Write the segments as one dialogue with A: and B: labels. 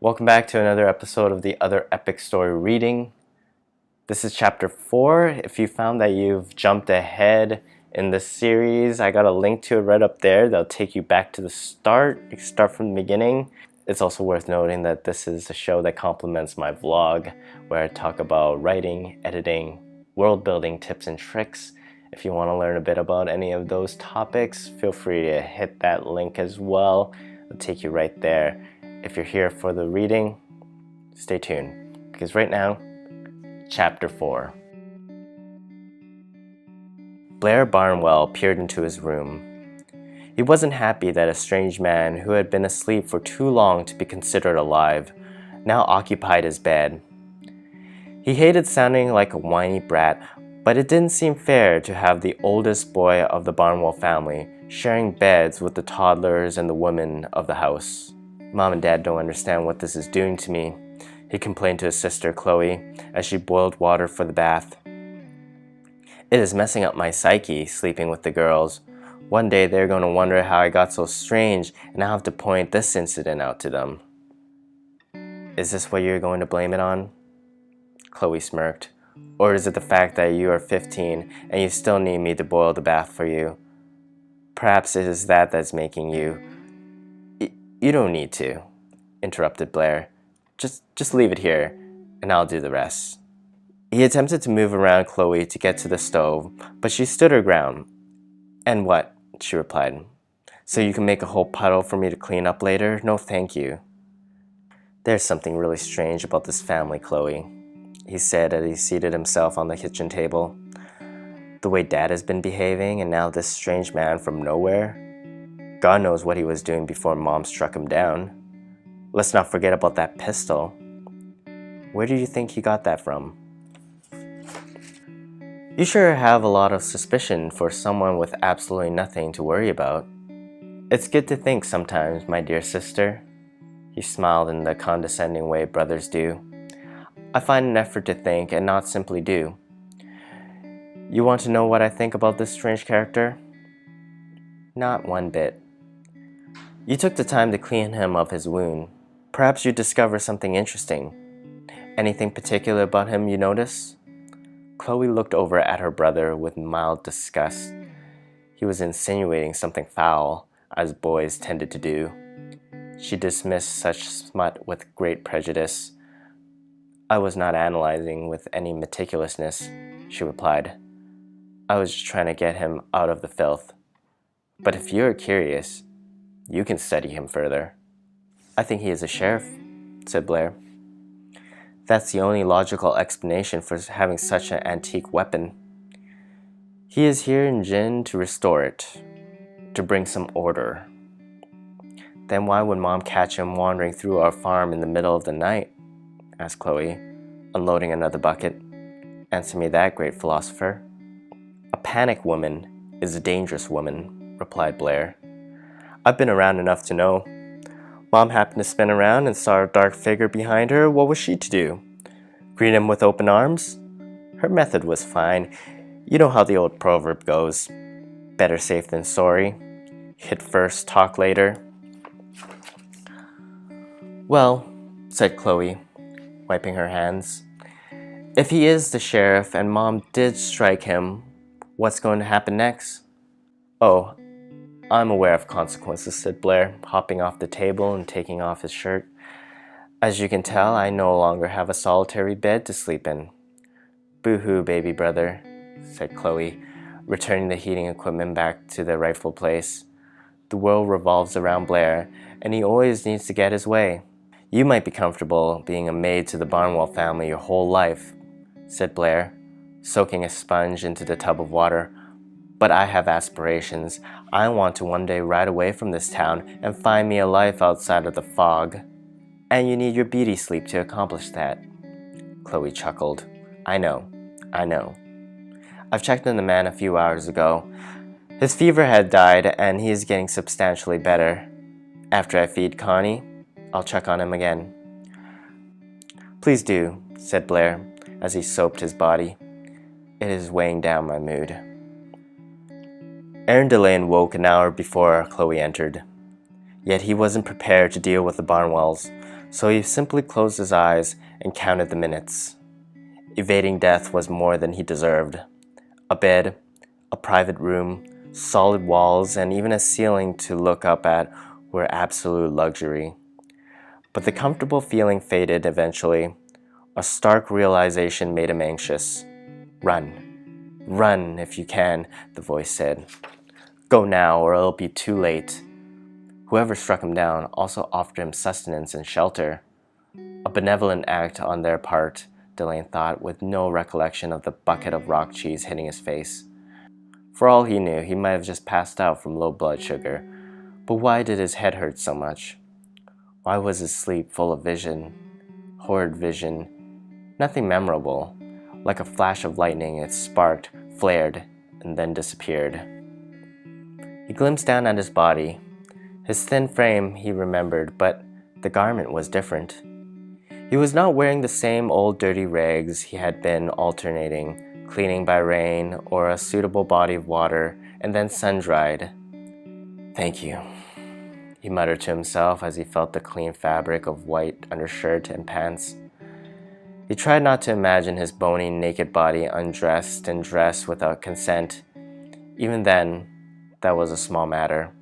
A: Welcome back to another episode of the Other Epic Story Reading. This is chapter 4. If you found that you've jumped ahead in this series, I got a link to it right up there that'll take you back to the start. You can start from the beginning. It's also worth noting that this is a show that complements my vlog, where I talk about writing, editing, world building tips and tricks. If you want to learn a bit about any of those topics, feel free to hit that link as well. It'll take you right there. If you're here for the reading, stay tuned, because right now, Chapter 4. Blaire Barnwell peered into his room. He wasn't happy that a strange man who had been asleep for too long to be considered alive now occupied his bed. He hated sounding like a whiny brat, but it didn't seem fair to have the oldest boy of the Barnwell family sharing beds with the toddlers and the women of the house. "Mom and Dad don't understand what this is doing to me," he complained to his sister Chloe as she boiled water for the bath. "It is messing up my psyche, sleeping with the girls. One day they're going to wonder how I got so strange, and I'll have to point this incident out to them." "Is this what you're going to blame it on?" Chloe smirked. "Or is it the fact that you are 15 and you still need me to boil the bath for you? Perhaps it is that that's making you..." "You don't need to," interrupted Blaire. Just leave it here, and I'll do the rest." He attempted to move around Chloe to get to the stove, but she stood her ground. "And what?" she replied. "So you can make a whole puddle for me to clean up later? No, thank you." "There's something really strange about this family, Chloe," he said as he seated himself on the kitchen table. "The way Dad has been behaving, and now this strange man from nowhere. God knows what he was doing before Mom struck him down. Let's not forget about that pistol. Where do you think he got that from?" "You sure have a lot of suspicion for someone with absolutely nothing to worry about. It's good to think sometimes, my dear sister." He smiled in the condescending way brothers do. "I find an effort to think and not simply do. You want to know what I think about this strange character?" "Not one bit." "You took the time to clean him of his wound. Perhaps you discover something interesting. Anything particular about him you notice?" Chloe looked over at her brother with mild disgust. He was insinuating something foul, as boys tended to do. She dismissed such smut with great prejudice. "I was not analyzing with any meticulousness," she replied. "I was just trying to get him out of the filth. But if you're curious, you can study him further." "I think he is a sheriff," said Blaire. "That's the only logical explanation for having such an antique weapon. He is here in Jin to restore it, to bring some order." "Then why would Mom catch him wandering through our farm in the middle of the night?" asked Chloe, unloading another bucket. "Answer me that, great philosopher." "A panic woman is a dangerous woman," replied Blaire. "I've been around enough to know. Mom happened to spin around and saw a dark figure behind her. What was she to do? Greet him with open arms? Her method was fine. You know how the old proverb goes. Better safe than sorry. Hit first, talk later." "Well," said Chloe, wiping her hands, "if he is the sheriff and Mom did strike him, what's going to happen next?" "Oh, I'm aware of consequences," said Blaire, hopping off the table and taking off his shirt. "As you can tell, I no longer have a solitary bed to sleep in." "Boo-hoo, baby brother," said Chloe, returning the heating equipment back to their rightful place. "The world revolves around Blaire, and he always needs to get his way." "You might be comfortable being a maid to the Barnwell family your whole life," said Blaire, soaking a sponge into the tub of water. "But I have aspirations. I want to one day ride away from this town and find me a life outside of the fog. And you need your beauty sleep to accomplish that." Chloe chuckled. I know. I've checked on the man a few hours ago. His fever had died, and he is getting substantially better. After I feed Connie, I'll check on him again." "Please do," said Blaire, as he soaped his body. "It is weighing down my mood." Aaron Delane woke an hour before Chloe entered. Yet he wasn't prepared to deal with the Barnwells. So he simply closed his eyes and counted the minutes. Evading death was more than he deserved. A bed, a private room, solid walls, and even a ceiling to look up at were absolute luxury. But the comfortable feeling faded eventually. A stark realization made him anxious. Run. Run if you can, the voice said. Go now or it'll be too late. Whoever struck him down also offered him sustenance and shelter. A benevolent act on their part, Delane thought, with no recollection of the bucket of rock cheese hitting his face. For all he knew, he might have just passed out from low blood sugar. But why did his head hurt so much? Why was his sleep full of vision? Horrid vision. Nothing memorable. Like a flash of lightning, it sparked, flared, and then disappeared. He glimpsed down at his body. His thin frame he remembered, but the garment was different. He was not wearing the same old dirty rags he had been alternating, cleaning by rain or a suitable body of water, and then sun-dried. Thank you, he muttered to himself as he felt the clean fabric of white undershirt and pants. He tried not to imagine his bony, naked body undressed and dressed without consent. Even then, that was a small matter.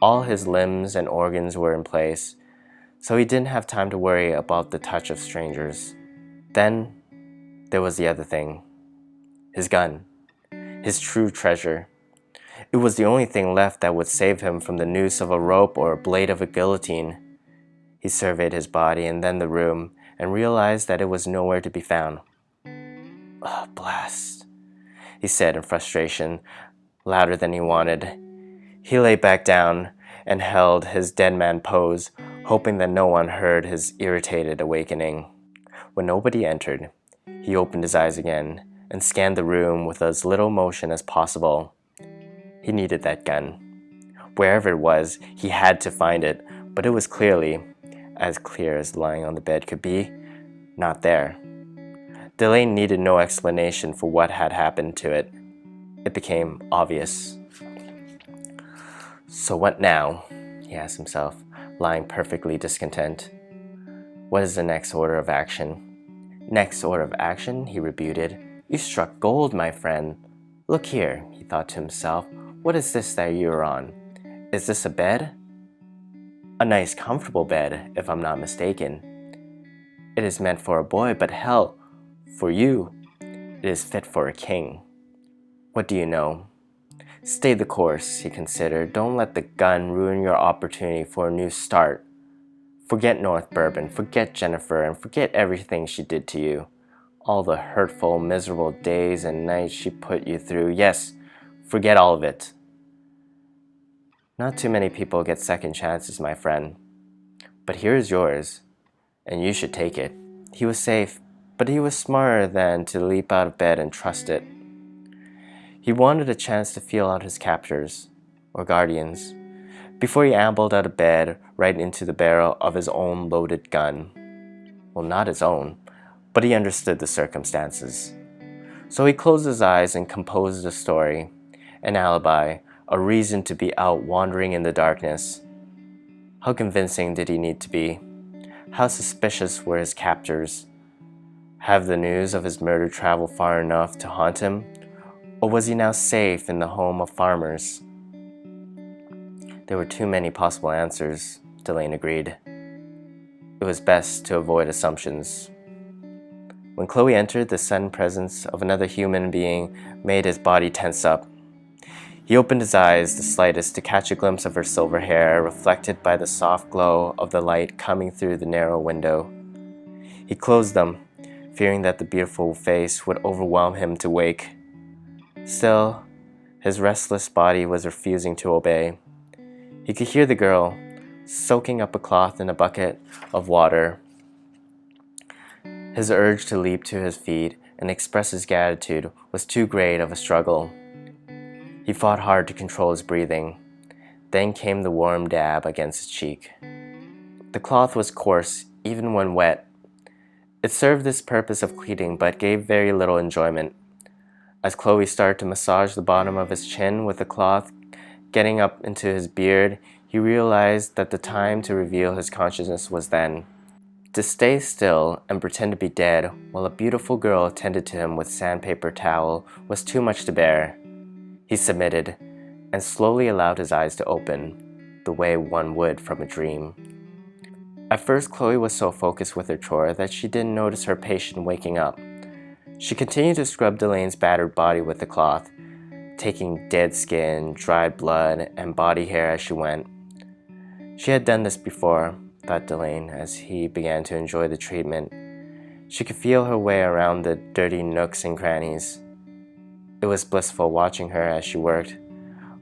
A: All his limbs and organs were in place, so he didn't have time to worry about the touch of strangers. Then, there was the other thing. His gun. His true treasure. It was the only thing left that would save him from the noose of a rope or a blade of a guillotine. He surveyed his body and then the room, and realized that it was nowhere to be found. "Oh, blast," he said in frustration, louder than he wanted. He lay back down and held his dead man pose, hoping that no one heard his irritated awakening. When nobody entered, he opened his eyes again and scanned the room with as little motion as possible. He needed that gun. Wherever it was, he had to find it, but it was clearly, as clear as lying on the bed could be, not there. Delane needed no explanation for what had happened to it. It became obvious. So what now? He asked himself, lying perfectly discontent. What is the next order of action? Next order of action, he rebuted. You struck gold, my friend. Look here, he thought to himself. What is this that you're on? Is this a bed? A nice, comfortable bed, if I'm not mistaken. It is meant for a boy, but hell, for you, it is fit for a king. What do you know? Stay the course, he considered. Don't let the gun ruin your opportunity for a new start. Forget North Bourbon, forget Jennifer, and forget everything she did to you. All the hurtful, miserable days and nights she put you through. Yes, forget all of it. Not too many people get second chances, my friend. But here is yours, and you should take it. He was safe, but he was smarter than to leap out of bed and trust it. He wanted a chance to feel out his captors, or guardians, before he ambled out of bed right into the barrel of his own loaded gun. Well, not his own, but he understood the circumstances. So he closed his eyes and composed a story, an alibi, a reason to be out wandering in the darkness. How convincing did he need to be? How suspicious were his captors? Have the news of his murder traveled far enough to haunt him? Or was he now safe in the home of farmers? There were too many possible answers, Delane agreed. It was best to avoid assumptions. When Chloe entered, the sudden presence of another human being made his body tense up. He opened his eyes the slightest to catch a glimpse of her silver hair reflected by the soft glow of the light coming through the narrow window. He closed them, fearing that the beautiful face would overwhelm him to wake. Still, his restless body was refusing to obey. He could hear the girl, soaking up a cloth in a bucket of water. His urge to leap to his feet and express his gratitude was too great of a struggle. He fought hard to control his breathing. Then came the warm dab against his cheek. The cloth was coarse, even when wet. It served this purpose of cleaning, but gave very little enjoyment. As Chloe started to massage the bottom of his chin with the cloth, getting up into his beard, He realized that the time to reveal his consciousness was then. To stay still and pretend to be dead while a beautiful girl tended to him with sandpaper towel was too much to bear. He submitted and slowly allowed his eyes to open, the way one would from a dream. At first, Chloe was so focused with her chore that she didn't notice her patient waking up. She continued to scrub Delane's battered body with the cloth, taking dead skin, dried blood, and body hair as she went. She had done this before, thought Delane as he began to enjoy the treatment. She could feel her way around the dirty nooks and crannies. It was blissful watching her as she worked,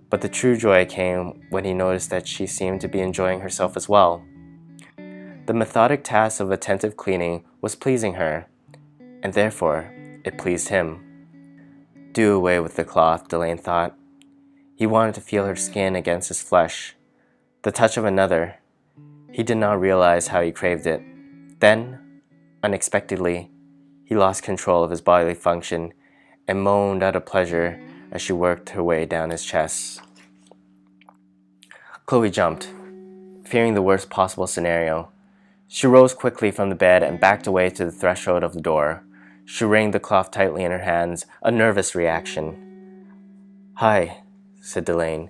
A: but the true joy came when he noticed that she seemed to be enjoying herself as well. The methodic task of attentive cleaning was pleasing her, and therefore it pleased him. Do away with the cloth, Delane thought. He wanted to feel her skin against his flesh, the touch of another. He did not realize how he craved it. Then, unexpectedly, he lost control of his bodily function and moaned out of pleasure as she worked her way down his chest. Chloe jumped, fearing the worst possible scenario. She rose quickly from the bed and backed away to the threshold of the door. She wringed the cloth tightly in her hands, a nervous reaction. "Hi," said Delane,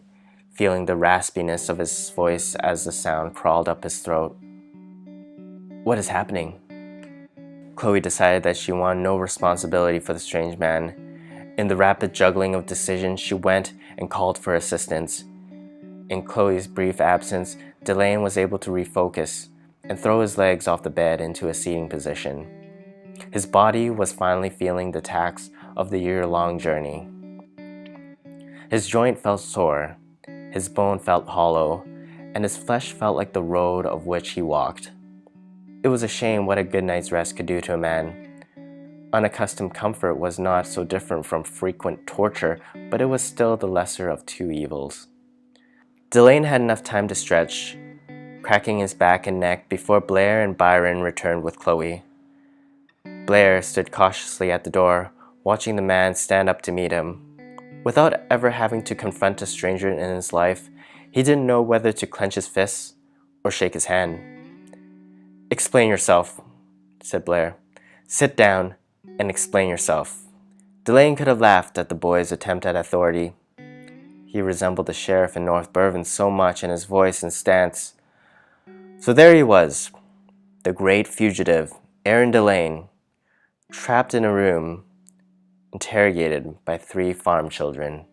A: feeling the raspiness of his voice as the sound crawled up his throat. "What is happening?" Chloe decided that she wanted no responsibility for the strange man. In the rapid juggling of decisions, she went and called for assistance. In Chloe's brief absence, Delane was able to refocus and throw his legs off the bed into a seating position. His body was finally feeling the tax of the year-long journey. His joint felt sore, his bone felt hollow, and his flesh felt like the road of which he walked. It was a shame what a good night's rest could do to a man. Unaccustomed comfort was not so different from frequent torture, but it was still the lesser of two evils. Delane had enough time to stretch, cracking his back and neck before Blaire and Byron returned with Chloe. Blaire stood cautiously at the door, watching the man stand up to meet him. Without ever having to confront a stranger in his life, he didn't know whether to clench his fists or shake his hand. "Explain yourself," said Blaire. "Sit down and explain yourself." Delane could have laughed at the boy's attempt at authority. He resembled the sheriff in North Bervin so much in his voice and stance. So there he was, the great fugitive, Aaron Delane, trapped in a room, interrogated by 3 farm children.